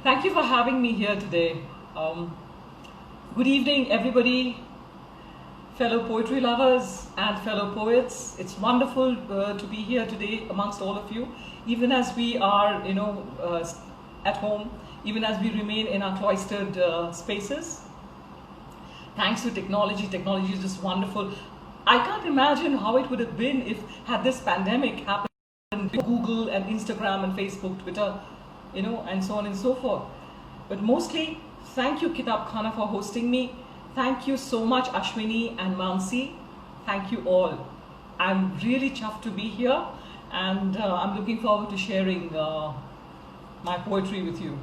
Thank you for having me here today. Good evening, everybody, fellow poetry lovers and fellow poets. It's wonderful to be here today amongst all of you, even as we are, at home, even as we remain in our cloistered spaces. Thanks to technology. Technology is just wonderful. I can't imagine how it would have been if had this pandemic happened. Google and Instagram and Facebook, Twitter, and so on and so forth. But mostly, thank you Kitab Khana for hosting me. Thank you so much Ashwini and Mansi. Thank you all. I'm really chuffed to be here, and I'm looking forward to sharing my poetry with you.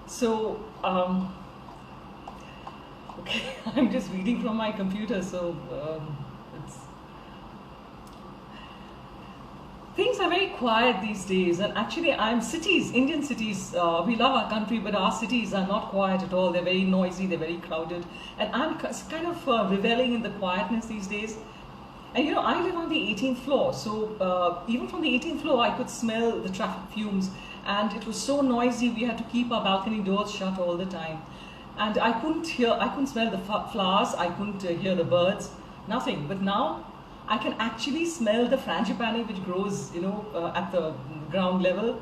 So, okay, I'm just reading from my computer, so things are very quiet these days, and actually Indian cities, we love our country, but our cities are not quiet at all. They're very noisy, they're very crowded, and I'm kind of reveling in the quietness these days. And I live on the 18th floor, so even from the 18th floor I could smell the traffic fumes, and it was so noisy we had to keep our balcony doors shut all the time. And I couldn't smell the flowers, I couldn't hear the birds, nothing. But now I can actually smell the frangipani which grows, at the ground level,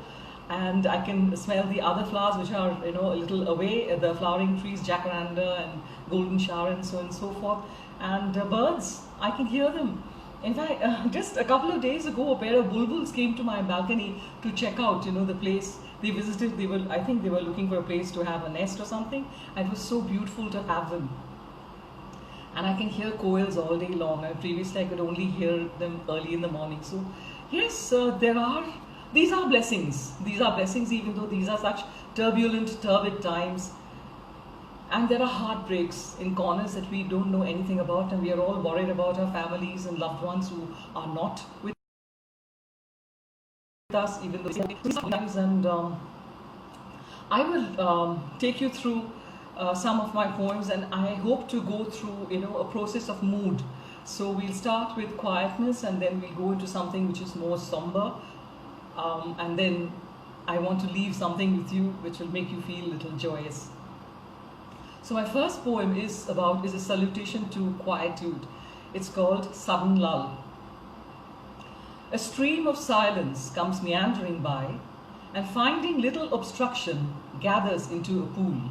and I can smell the other flowers which are, a little away, the flowering trees, jacaranda and golden shower and so on and so forth. And birds, I can hear them. In fact, just a couple of days ago, a pair of bulbuls came to my balcony to check out, the place. They visited. I think they were looking for a place to have a nest or something. And it was so beautiful to have them. And I can hear koels all day long. Previously I could only hear them early in the morning. So yes, these are blessings. These are blessings, even though these are such turbulent, turbid times. And there are heartbreaks in corners that we don't know anything about, and we are all worried about our families and loved ones who are not with us, even though sometimes. And I will take you through some of my poems, and I hope to go through a process of mood. So we'll start with quietness, and then we'll go into something which is more somber, and then I want to leave something with you which will make you feel a little joyous. So my first poem is a salutation to quietude. It's called Sudden Lull. A stream of silence comes meandering by, and finding little obstruction gathers into a pool.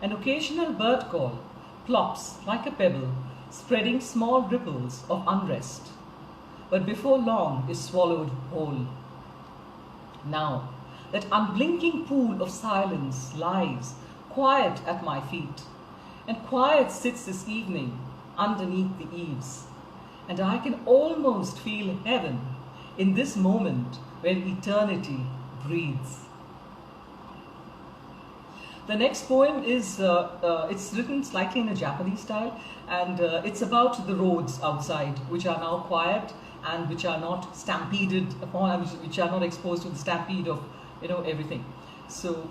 An occasional bird call plops like a pebble, spreading small ripples of unrest, but before long is swallowed whole. Now, that unblinking pool of silence lies quiet at my feet, and quiet sits this evening underneath the eaves, and I can almost feel heaven in this moment where eternity breathes. The next poem is, it's written slightly in a Japanese style, and it's about the roads outside, which are now quiet and which are not stampeded upon, which are not exposed to the stampede of, everything. So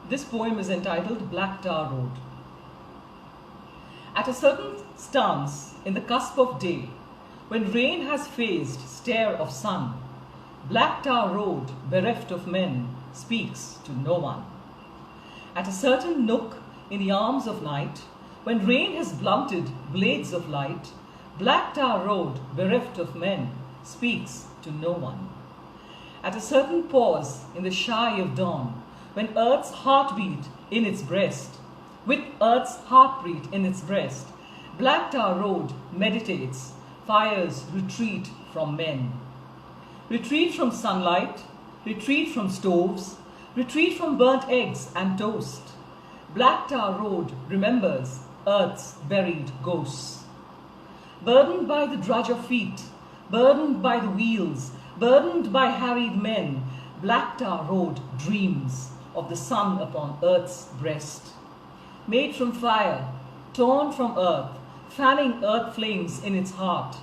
this poem is entitled Black Tar Road. At a certain stance in the cusp of day, when rain has phased stare of sun, Black Tar Road, bereft of men, speaks to no one. At a certain nook in the arms of night, when rain has blunted blades of light, Black Tar Road, bereft of men, speaks to no one. At a certain pause in the shy of dawn, when earth's heartbeat in its breast, with earth's heartbeat in its breast, Black Tar Road meditates, fires retreat from men. Retreat from sunlight, retreat from stoves, retreat from burnt eggs and toast. Black Tar Road remembers earth's buried ghosts. Burdened by the drudge of feet, burdened by the wheels, burdened by harried men, Black Tar Road dreams of the sun upon earth's breast. Made from fire, torn from earth, fanning earth flames in its heart,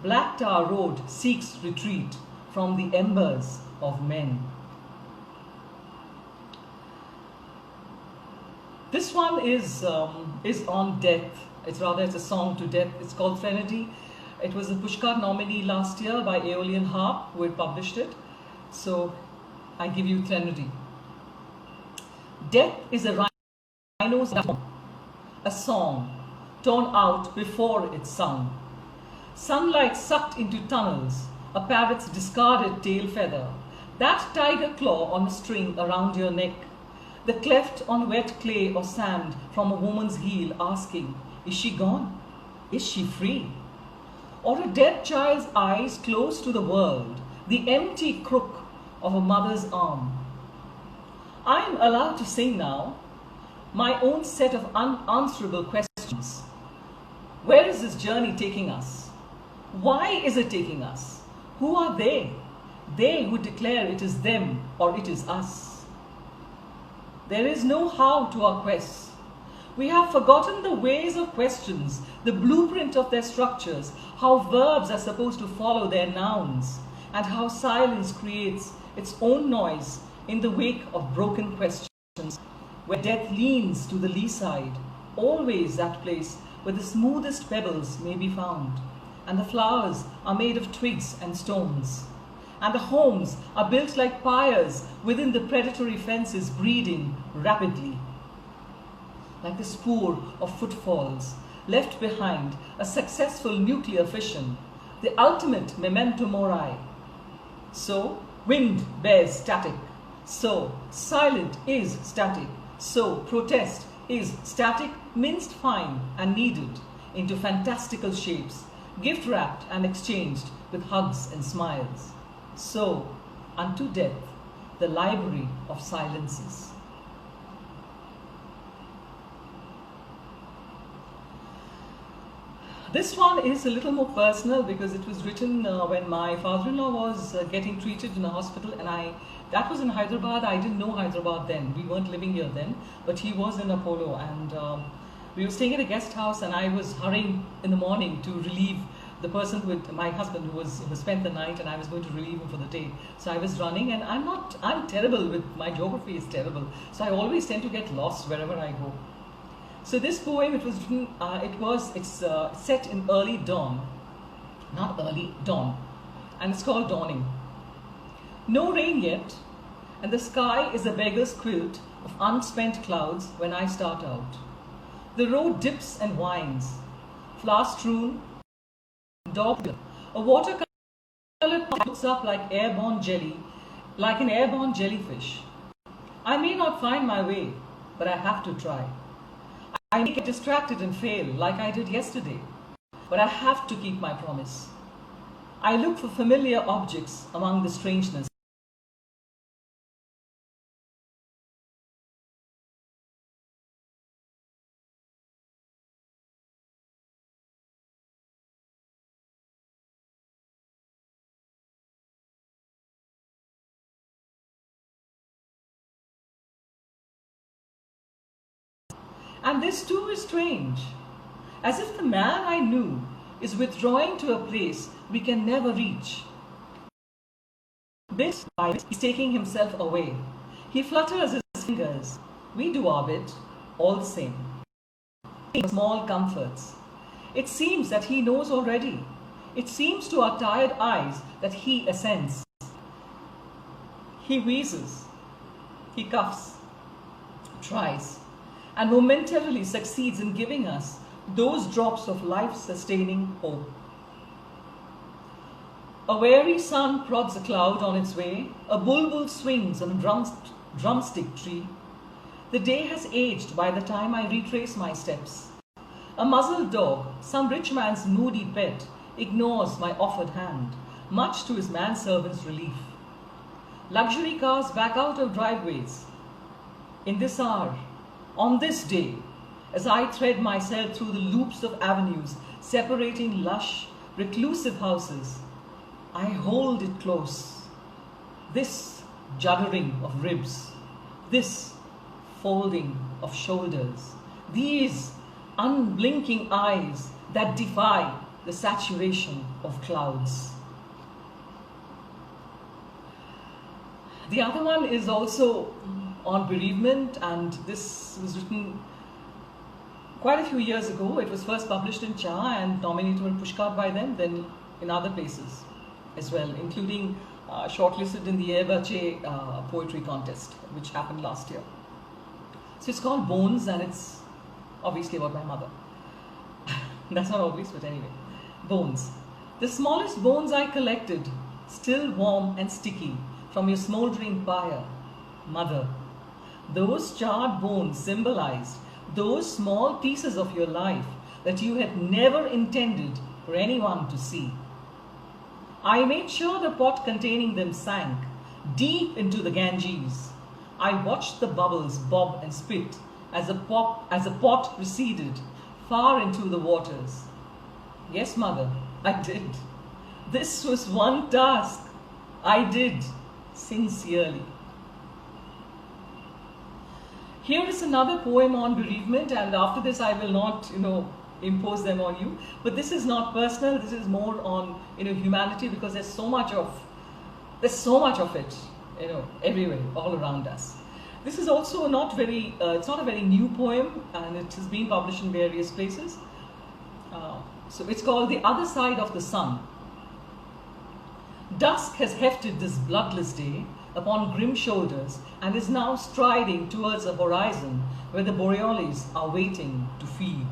Black Tar Road seeks retreat from the embers of men. This one is on death. It's a song to death. It's called Trinity. It was a Pushkar nominee last year by Aeolian Harp, who had published it. So I give you Trinity. Death is a rhino's song, a song torn out before it's sung. Sunlight sucked into tunnels, a parrot's discarded tail feather, that tiger claw on a string around your neck, the cleft on wet clay or sand from a woman's heel asking, is she gone? Is she free? Or a dead child's eyes close to the world, the empty crook of a mother's arm. I am allowed to sing now, my own set of unanswerable questions. Where is this journey taking us? Why is it taking us? Who are they? They who declare it is them or it is us. There is no how to our quests. We have forgotten the ways of questions, the blueprint of their structures, how verbs are supposed to follow their nouns, and how silence creates its own noise in the wake of broken questions, where death leans to the lee side, always that place where the smoothest pebbles may be found, and the flowers are made of twigs and stones, and the homes are built like pyres within the predatory fences, breeding rapidly. Like the spoor of footfalls left behind a successful nuclear fission, the ultimate memento mori. So, wind bears static. So, silent is static. So, protest is static, minced fine and kneaded into fantastical shapes, gift wrapped and exchanged with hugs and smiles. So, unto death, the library of silences. This one is a little more personal because it was written when my father-in-law was getting treated in a hospital, and that was in Hyderabad. I didn't know Hyderabad then. We weren't living here then, but he was in Apollo, and we were staying at a guest house, and I was hurrying in the morning to relieve the person with my husband who spent the night, and I was going to relieve him for the day. So I was running, and I'm terrible with, my geography is terrible. So I always tend to get lost wherever I go. So this poem, it was written, it's set in early dawn, not early, dawn, and it's called Dawning. No rain yet, and the sky is a beggar's quilt of unspent clouds when I start out. The road dips and winds, flower-strewn, dog, a watercolor looks up like airborne jelly, like an airborne jellyfish. I may not find my way, but I have to try. I may get distracted and fail like I did yesterday, but I have to keep my promise. I look for familiar objects among the strangeness. And this too is strange, as if the man I knew is withdrawing to a place we can never reach. Bit by bit, he's taking himself away. He flutters his fingers. We do our bit, all the same. Small comforts. It seems that he knows already. It seems to our tired eyes that he assents. He wheezes. He coughs. Tries. And momentarily succeeds in giving us those drops of life-sustaining hope. A weary sun prods a cloud on its way, a bulbul swings on a drumstick tree. The day has aged by the time I retrace my steps. A muzzled dog, some rich man's moody pet, ignores my offered hand, much to his manservant's relief. Luxury cars back out of driveways. In this hour, on this day, as I thread myself through the loops of avenues separating lush, reclusive houses, I hold it close. This juddering of ribs, this folding of shoulders, these unblinking eyes that defy the saturation of clouds. The other one is also on bereavement, and this was written quite a few years ago. It was first published in Cha and nominated for Pushkar by them, then in other places as well, including shortlisted in the Evache poetry contest, which happened last year. So it's called Bones, and it's obviously about my mother. That's not obvious, but anyway. Bones. The smallest bones I collected, still warm and sticky, from your smouldering pyre, mother. Those charred bones symbolized those small pieces of your life that you had never intended for anyone to see. I made sure the pot containing them sank deep into the Ganges. I watched the bubbles bob and spit as the pot receded far into the waters. Yes, mother, I did. This was one task I did sincerely. Here is another poem on bereavement, and after this I will not, impose them on you. But this is not personal. This is more on, humanity, because there's so much of it, everywhere, all around us. This is also it's not a very new poem, and it has been published in various places. So it's called The Other Side of the Sun. Dusk has hefted this bloodless day upon grim shoulders and is now striding towards a horizon where the borealis are waiting to feed.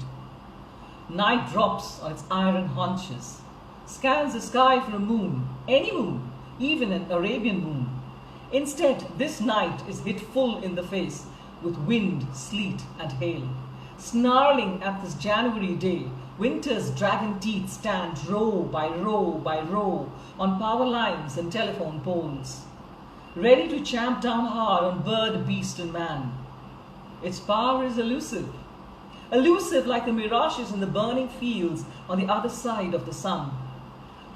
Night drops on its iron haunches, scans the sky for a moon, any moon, even an Arabian moon. Instead, this night is hit full in the face with wind, sleet, and hail. Snarling at this January day, winter's dragon teeth stand row by row by row on power lines and telephone poles, ready to champ down hard on bird, beast, and man. Its power is elusive like the mirages in the burning fields on the other side of the sun.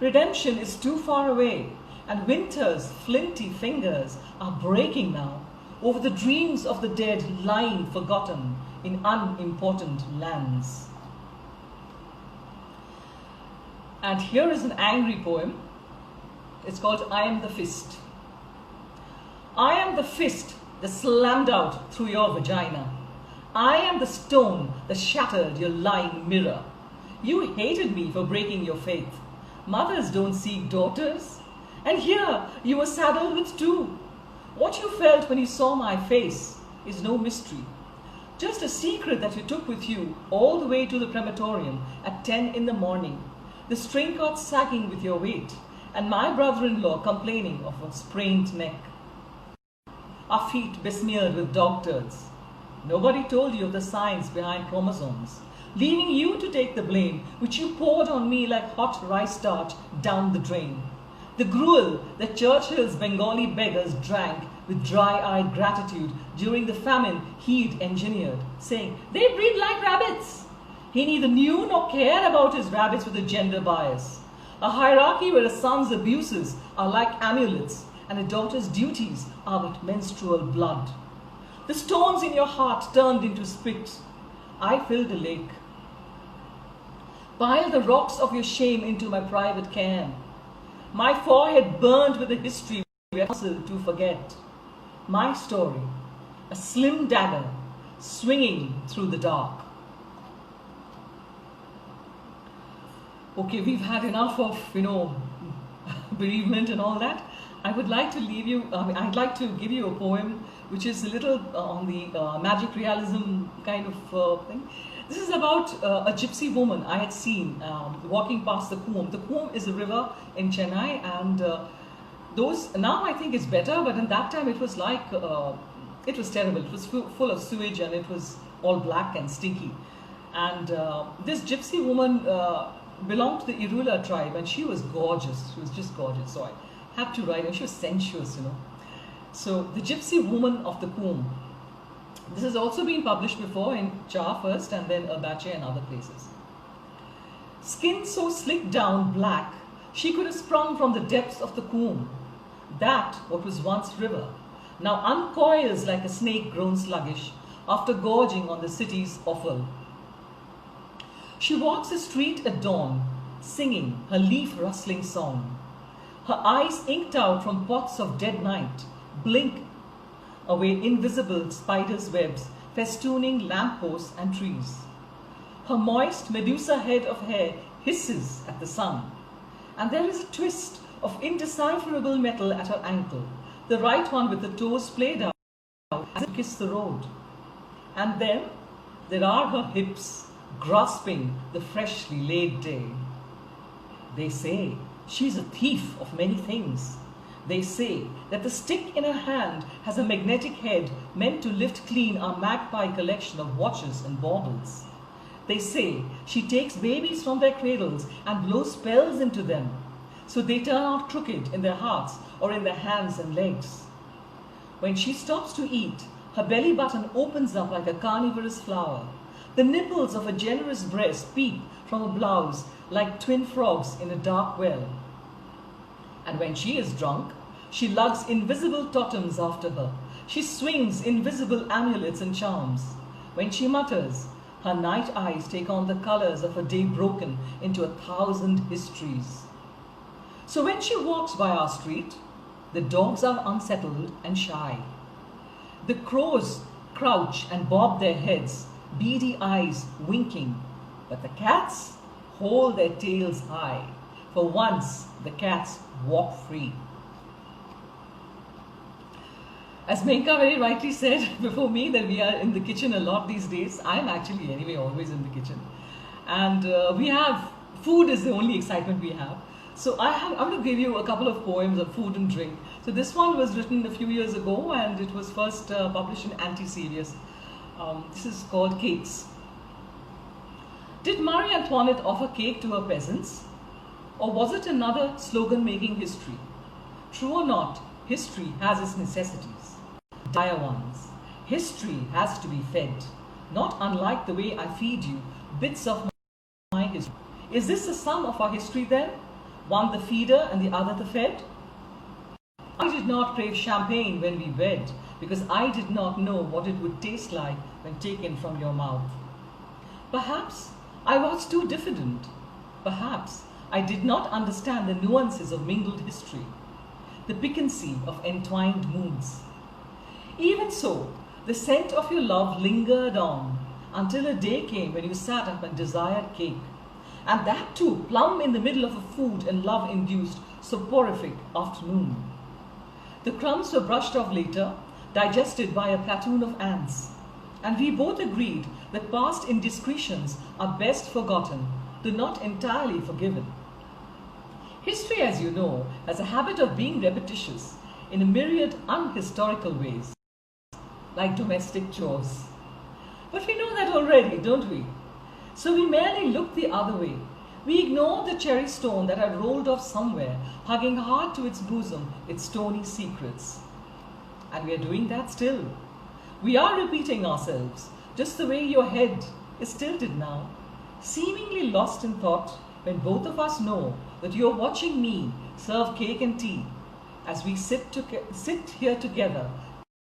Redemption is too far away, and winter's flinty fingers are breaking now over the dreams of the dead lying forgotten in unimportant lands. And here is an angry poem. It's called I Am the Fist. I am the fist that slammed out through your vagina. I am the stone that shattered your lying mirror. You hated me for breaking your faith. Mothers don't seek daughters. And here you were saddled with two. What you felt when you saw my face is no mystery. Just a secret that you took with you all the way to the crematorium at 10 in the morning. The string cord sagging with your weight, and my brother-in-law complaining of a sprained neck. Our feet besmeared with dog turds. Nobody told you of the science behind chromosomes, leaving you to take the blame, which you poured on me like hot rice starch down the drain. The gruel that Churchill's Bengali beggars drank with dry-eyed gratitude during the famine he'd engineered, saying, they breed like rabbits. He neither knew nor cared about his rabbits with a gender bias. A hierarchy where a son's abuses are like amulets and a daughter's duties are but menstrual blood. The stones in your heart turned into spit. I filled a lake. Pile the rocks of your shame into my private cairn. My forehead burned with a history we are puzzled to forget. My story, a slim dagger swinging through the dark. Okay, we've had enough of, bereavement and all that. I would like to I'd like to give you a poem which is a little on the magic realism kind of thing. This is about a gypsy woman I had seen walking past the Coombe. The Coombe is a river in Chennai, and now I think it's better, but in that time it was like, it was terrible. It was full of sewage and it was all black and stinky. And this gypsy woman belonged to the Irula tribe, and she was gorgeous. She was just gorgeous. So I have to write, and she was sensuous, So the gypsy woman of the Coombe. This has also been published before in Cha first and then Abache and other places. Skin so slicked down black, she could have sprung from the depths of the Coombe. That, what was once river, now uncoils like a snake grown sluggish after gorging on the city's offal. She walks the street at dawn, singing her leaf-rustling song. Her eyes inked out from pots of dead night blink away invisible spiders' webs festooning lampposts and trees. Her moist Medusa head of hair hisses at the sun, and there is a twist of indecipherable metal at her ankle, the right one with the toes played out as if to kiss the road. And then there are her hips, grasping the freshly laid day. They say she's a thief of many things. They say that the stick in her hand has a magnetic head meant to lift clean our magpie collection of watches and baubles. They say she takes babies from their cradles and blows spells into them, so they turn out crooked in their hearts or in their hands and legs. When she stops to eat, her belly button opens up like a carnivorous flower. The nipples of a generous breast peep from a blouse like twin frogs in a dark well. And when she is drunk, she lugs invisible totems after her. She swings invisible amulets and charms. When she mutters, her night eyes take on the colors of a day broken into 1,000 histories. So when she walks by our street, the dogs are unsettled and shy. The crows crouch and bob their heads, beady eyes winking, but the cats hold their tails high. For once, the cats walk free. As Menka very rightly said before me that we are in the kitchen a lot these days. I'm actually anyway always in the kitchen. And food is the only excitement we have. So I'm going to give you a couple of poems of food and drink. So this one was written a few years ago and it was first published in Anti-Serious. This is called Cakes. Did Marie Antoinette offer cake to her peasants? Or was it another slogan-making history? True or not, history has its necessities. Dire ones. History has to be fed, not unlike the way I feed you bits of my history. Is this the sum of our history then? One the feeder and the other the fed? I did not crave champagne when we wed, because I did not know what it would taste like when taken from your mouth. Perhaps I was too diffident. Perhaps I did not understand the nuances of mingled history, the piquancy of entwined moods. Even so, the scent of your love lingered on until a day came when you sat up and desired cake, and that too plumb in the middle of a food and love-induced soporific afternoon. The crumbs were brushed off later, digested by a platoon of ants, and we both agreed that past indiscretions are best forgotten, though not entirely forgiven. History, as you know, has a habit of being repetitious in a myriad unhistorical ways, like domestic chores. But we know that already, don't we? So we merely look the other way. We ignore the cherry stone that had rolled off somewhere, hugging hard to its bosom its stony secrets. And we are doing that still. We are repeating ourselves, just the way your head is tilted now, seemingly lost in thought when both of us know that you are watching me serve cake and tea as we sit here together,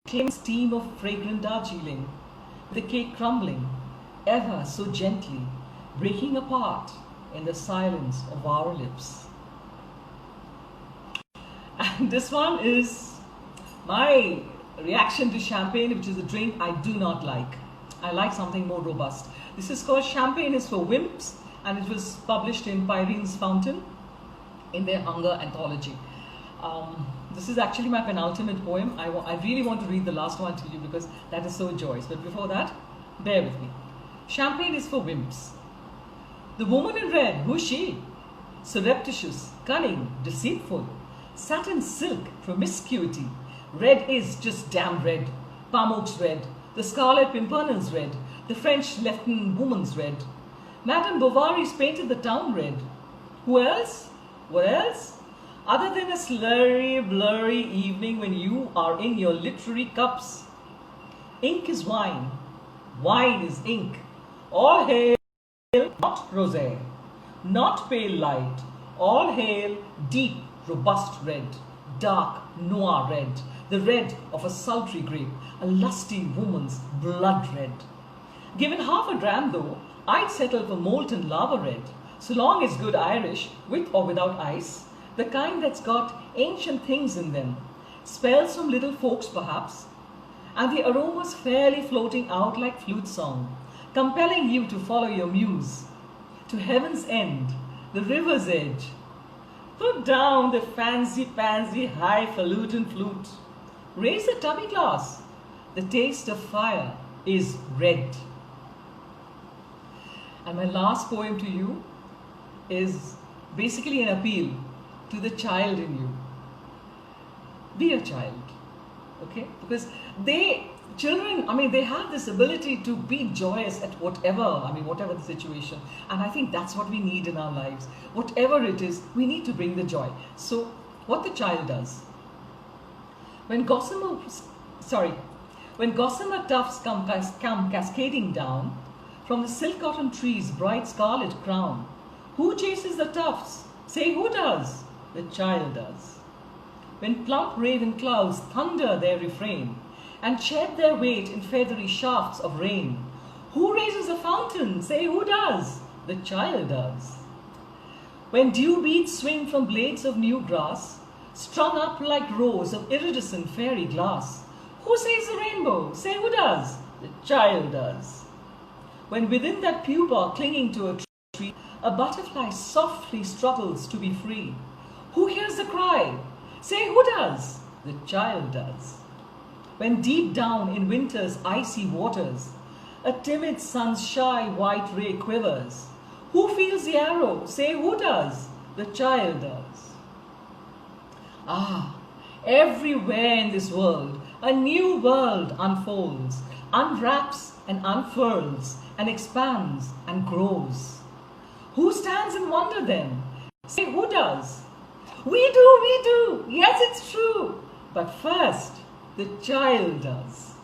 claim steam of fragrant Darjeeling, the cake crumbling ever so gently, breaking apart in the silence of our lips. And this one is my reaction to champagne, which is a drink I do not like. I like something more robust. This is called Champagne is for Wimps, and it was published in Pyrene's Fountain in their Hunger anthology. This is actually my penultimate poem. I really want to read the last one to you because that is so joyous. But before that, bear with me. Champagne is for Wimps. The woman in red, who's she? Surreptitious, cunning, deceitful, satin silk, promiscuity. Red is just damn red. Pamuk's red. The Scarlet Pimpernel's red. The French Lieutenant Woman's red. Madame Bovary's painted the town red. Who else? What else? Other than a slurry, blurry evening when you are in your literary cups. Ink is wine. Wine is ink. All hail, not rosé, not pale light. All hail, deep, robust red, dark, noir red, the red of a sultry grape, a lusty woman's blood red. Given half a dram though, I'd settle for molten lava red, so long as good Irish, with or without ice, the kind that's got ancient things in them, spells from little folks perhaps, and the aromas fairly floating out like flute song, compelling you to follow your muse, to heaven's end, the river's edge. Put down the fancy-pansy highfalutin flute, raise the tummy glass, the taste of fire, is red. And my last poem to you is basically an appeal to the child in you. Be a child, okay? Because children, they have this ability to be joyous at whatever the situation. And I think that's what we need in our lives. Whatever it is, we need to bring the joy. So, what the child does. When gossamer tufts come cascading down from the silk cotton tree's bright scarlet crown, who chases the tufts? Say, who does? The child does. When plump raven clouds thunder their refrain and shed their weight in feathery shafts of rain, who raises a fountain? Say, who does? The child does. When dew beads swing from blades of new grass, strung up like rows of iridescent fairy glass, who says the rainbow? Say, who does? The child does. When within that pupa clinging to a tree, a butterfly softly struggles to be free, who hears the cry? Say, who does? The child does. When deep down in winter's icy waters, a timid sun's shy white ray quivers, who feels the arrow? Say, who does? The child does. Ah, everywhere in this world, a new world unfolds, unwraps and unfurls, and expands and grows. Who stands in wonder then? Say, who does? We do, yes, it's true. But first, the child does.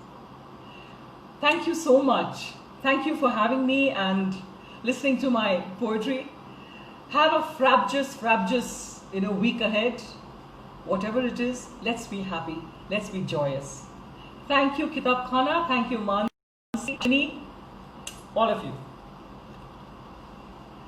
Thank you so much. Thank you for having me and listening to my poetry. Have a frabjous, week ahead. Whatever it is, let's be happy. Let's be joyous. Thank you, Kitab Khana. Thank you, Mansi, all of you.